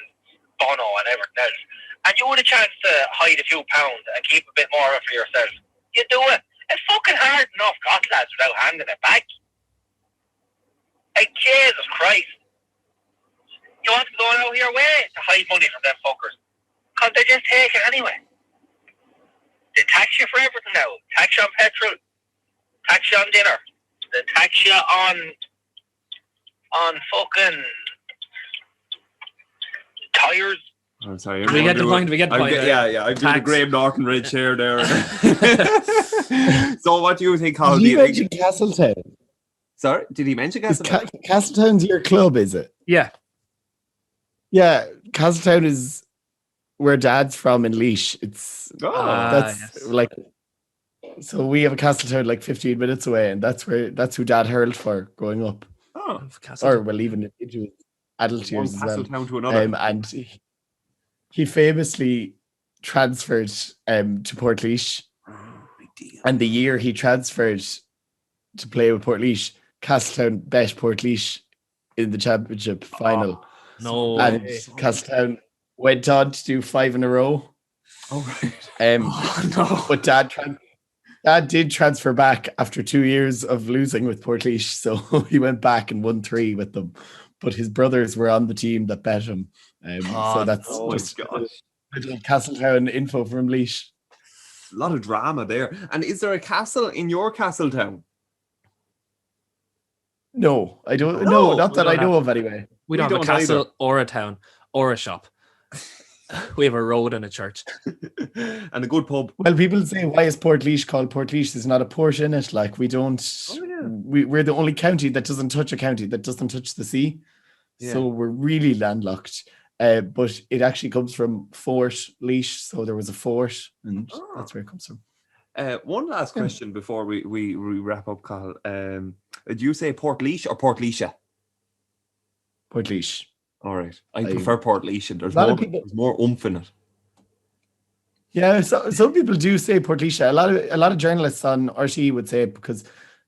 [SPEAKER 4] Bono and everything else, and you had a chance to hide a few pounds and keep a bit more of it for yourself, you do it. It's fucking hard enough got lads without handing it back. Like Jesus Christ. You want to go out of your way to hide money from them fuckers. Because they just take it anyway. They tax you for everything now. Tax you on petrol. Tax you on dinner. They tax you on fucking tires.
[SPEAKER 2] I'm sorry.
[SPEAKER 1] We get the point. I'm
[SPEAKER 2] doing the Graham Norton red chair there. So what do you think, Cathal?
[SPEAKER 3] Did he mention Castletown?
[SPEAKER 2] Sorry, did he mention Castletown?
[SPEAKER 3] Castletown's your club, is it?
[SPEAKER 1] Yeah.
[SPEAKER 3] Yeah, Castletown is where Dad's from in Leash. It's like, so we have a Castletown like 15 minutes away, and that's who Dad hurled for growing up.
[SPEAKER 2] Oh,
[SPEAKER 3] or well, even into adult years as well.
[SPEAKER 2] Castletown to another.
[SPEAKER 3] And he famously transferred to Portlaoise, and the year he transferred to play with Portlaoise, Castletown bet Portlaoise in the championship final.
[SPEAKER 1] No.
[SPEAKER 3] And Castletown went on to do 5 in a row.
[SPEAKER 2] Oh, right.
[SPEAKER 3] No. But Dad did transfer back after 2 years of losing with Portlaoise, so he went back and won 3 with them. But his brothers were on the team that bet him. So that's just little Castletown info from Leash.
[SPEAKER 2] A lot of drama there. And is there a castle in your Castletown?
[SPEAKER 3] No, I don't know. Not that I know of anyway.
[SPEAKER 1] We don't have a castle or a town or a shop. We have a road and a church.
[SPEAKER 2] And a good pub.
[SPEAKER 3] Well, people say, why is Portlaoise called Portlaoise? There's not a port in it. Like, we don't, we're the only county that doesn't touch a county that doesn't touch the sea.
[SPEAKER 2] Yeah.
[SPEAKER 3] So we're really landlocked. But it actually comes from Fort Laois. So there was a fort, and that's where it comes from.
[SPEAKER 2] One last question before we wrap up, Cathal. Do you say Portlaoise or Portlaoise?
[SPEAKER 3] Portlaoise.
[SPEAKER 2] All right. I prefer Portlaoise. There's more oomph in it.
[SPEAKER 3] Yeah, so some people do say Portlaoise. A lot of journalists on RTE would say it because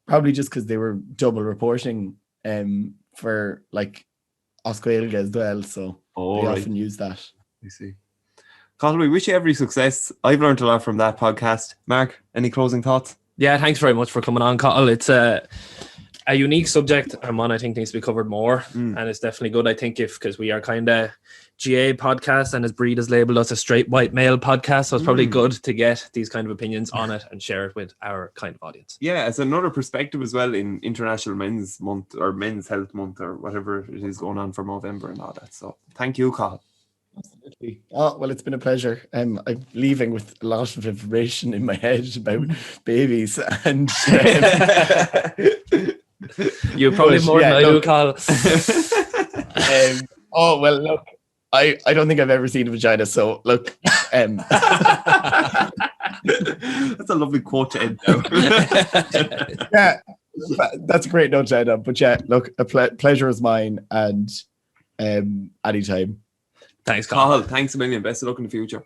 [SPEAKER 3] they were double reporting for like Oscailga as well. So they often use that.
[SPEAKER 2] I see. Cathal, we wish you every success. I've learned a lot from that podcast. Mark, any closing thoughts?
[SPEAKER 1] Yeah, thanks very much for coming on, Cathal. It's a unique subject and one I think needs to be covered more. And it's definitely good, I think, because we are kind of GA podcast, and as Breed has labelled us a straight white male podcast, so it's probably good to get these kind of opinions on it and share it with our kind of audience.
[SPEAKER 2] Yeah, it's another perspective as well in International Men's Month or Men's Health Month or whatever it is going on for November and all that. So thank you, Cathal.
[SPEAKER 3] Absolutely. Oh, well, it's been a pleasure. I'm leaving with a lot of information in my head about babies, and
[SPEAKER 1] you probably more than I do, Cathal.
[SPEAKER 3] Oh, well, look, I don't think I've ever seen a vagina, so look.
[SPEAKER 2] That's a lovely quote to end now.
[SPEAKER 3] Yeah, that's a great note to end on. But yeah, look, a pleasure is mine, and anytime.
[SPEAKER 1] Thanks, Cathal.
[SPEAKER 2] Thanks a million. Best of luck in the future.